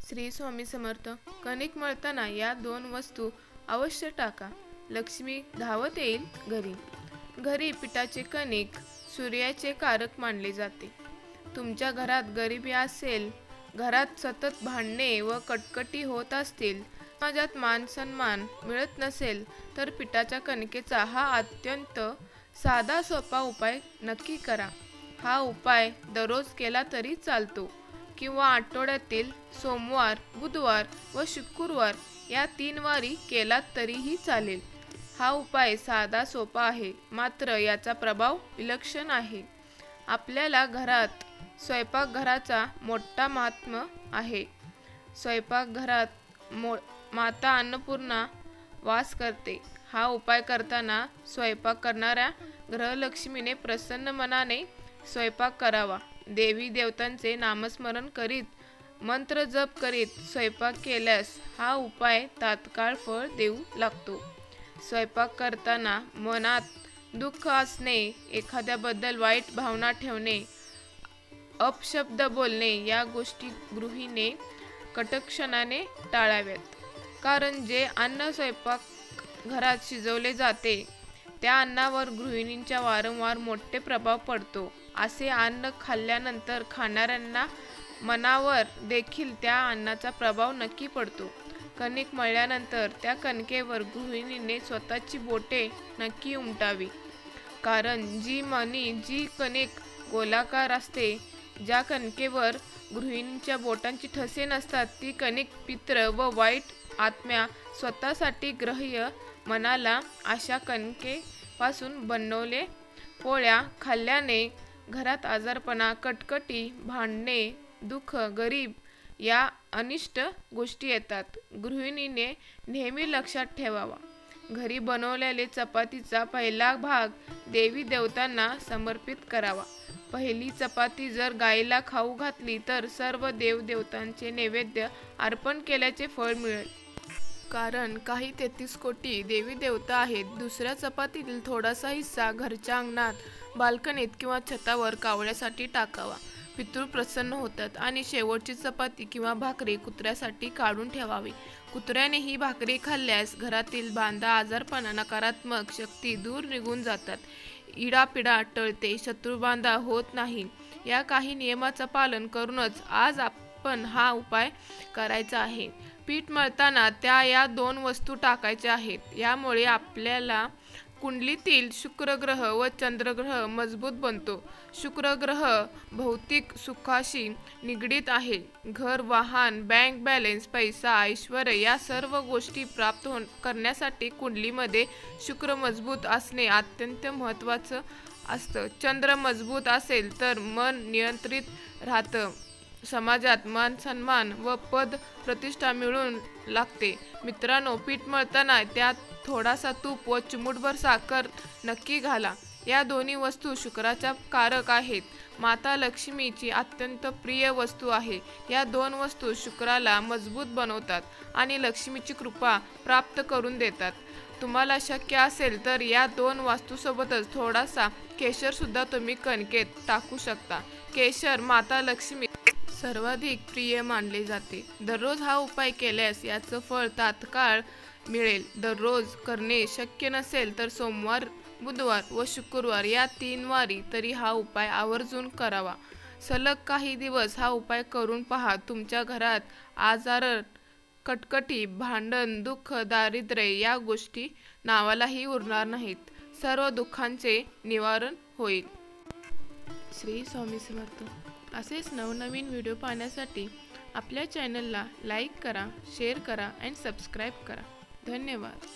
श्री स्वामी समर्थ। कणिक मळताना या दोन वस्तू अवश्य टाका, लक्ष्मी धावत येईल घरी। घरी पिठाचे कणिक सूर्याचे कारक मानले जाते। तुमच्या घरात गरिबी असेल, घरात सतत भांडणे व कटकटी होत असतील, समाजात मान सन्मान मिळत नसेल, तर पिठाच्या कणकेचा हा अत्यंत साधा सोपा उपाय नक्की करा। हा उपाय दररोज केला तरी चालतो किंवा आठवड्यातील सोमवार, बुधवार व शुक्रवार या 3 वारी केलात तरीही चालेल। हा उपाय साधा सोपा आहे, मात्र याचा प्रभाव विलक्षण आहे। आपल्याला घरात स्वयंपाकघराचा मोठा महात्म्य आहे। स्वयंपाकघरात माता अन्नपूर्णा वास करते। हा उपाय करताना स्वयंपाक करणाऱ्या गृहलक्ष्मीने प्रसन्न मनाने स्वयंपाक करावा। देवी देवतांचे नामस्मरण करीत, मंत्र जप करीत स्वयंपाक केल्यास हा उपाय तात्काळ फळ देऊ लागतो। स्वयंपाक करताना मनात दुःख असणे, एखाद्याबद्दल वाईट भावना ठेवणे, अपशब्द बोलणे या गोष्टी गृहिणीने कटाक्षाने टाळाव्यात। कारण जे अन्न स्वयंपाक घरात शिजवले जाते त्या अन्नावर गृहिणींचा वारंवार मोठे प्रभाव पडतो। असे अन्न खाल्ल्यानंतर खाणाऱ्यांना मनावर देखील त्या अन्नाचा प्रभाव नक्की पडतो। कणिक मळल्यानंतर त्या कणकेवर गृहिणीने स्वतःची बोटे नक्की उमटावी। कारण जी कणिक गोलाकार असते, ज्या कणकेवर गृहिणींच्या बोटांची ठसे नसतात, ती कणिक पित्र व वाईट आत्म्या स्वतःसाठी ग्राह्य मनाला अशा कणकेपासून बनवले पोळ्या खाल्ल्याने घरात आजारपणा, कटकटी, भांडणे, दुःख, गरीब या अनिष्ट गोष्टी येतात। गृहिणीने नेहमी लक्षात ठेवावा। घरी बनवलेले चपातीचा पहिला भाग देवी देवतांना समर्पित करावा। पहिली चपाती जर गायीला खाऊ घातली तर सर्व देव देवतांचे नैवेद्य अर्पण केल्याचे फळ मिळेल। कारण काही 33 कोटी देवी देवता आहेत। दुसऱ्या चपातीतील थोडासा हिस्सा घरच्या अंगणात, बाल्कनीत किंवा छतावर कावळ्यासाठी टाकावा। पितृ प्रसन्न होतात। आणि शेवटची चपाती किंवा भाकरी कुत्र्यासाठी काढून ठेवावी। कुत्र्याने ही भाकरी खाल्ल्यास घरातील बाधा, आजारपणा, नकारात्मक शक्ती दूर निघून जातात, इडापिडा टळते, शत्रुबाधा होत नाही। या काही नियमाचं पालन करूनच आज आपण हा उपाय करायचा आहे। पीठ मळताना या 2 वस्तू टाकायच्या आहेत। यामुळे आपल्याला कुंडलीतील शुक्रग्रह व चंद्रग्रह मजबूत बनतो। शुक्रग्रह भौतिक सुखाशी निगडीत आहे। घर, वाहन, बँक बॅलन्स, पैसा, ऐश्वर्य या सर्व गोष्टी प्राप्त करण्यासाठी कुंडलीमध्ये शुक्र मजबूत असणे अत्यंत महत्त्वाचं असतं। चंद्र मजबूत असेल तर मन नियंत्रित राहतं, समाजात मान सन्मान व पद प्रतिष्ठा मिळून लागते। मित्रांनो, पीठ मळताना त्यात थोडासा तूप व चिमूटभर साखर नक्की घाला। या दोन्ही वस्तू शुक्राच्या कारक आहेत, माता लक्ष्मीची अत्यंत प्रिय वस्तू आहे। या 2 वस्तू शुक्राला मजबूत बनवतात आणि लक्ष्मीची कृपा प्राप्त करून देतात। तुम्हाला शक्य असेल तर या 2 वस्तूसोबतच थोडासा केशर सुद्धा तुम्ही कणकेत टाकू शकता। केशर माता लक्ष्मी सर्वाधिक प्रिय मानले जाते। दररोज हा उपाय केल्यास याचं फळ तात्काळ मिळेल। दररोज करणे शक्य नसेल तर सोमवार, बुधवार व शुक्रवार या 3 वारी तरी हा उपाय आवर्जून करावा। सलग काही दिवस हा उपाय करून पहा। तुमच्या घरात आजार, कटकटी, भांडण, दुःख, दारिद्र्य या गोष्टी नावालाही उरणार नाहीत। सर्व दुःखांचे निवारण होईल। श्री स्वामी समर्थ। असेच नवनवीन व्हिडिओ पाहण्यासाठी आपल्या चॅनलला लाईक करा, शेअर करा आणि सबस्क्राईब करा। धन्यवाद।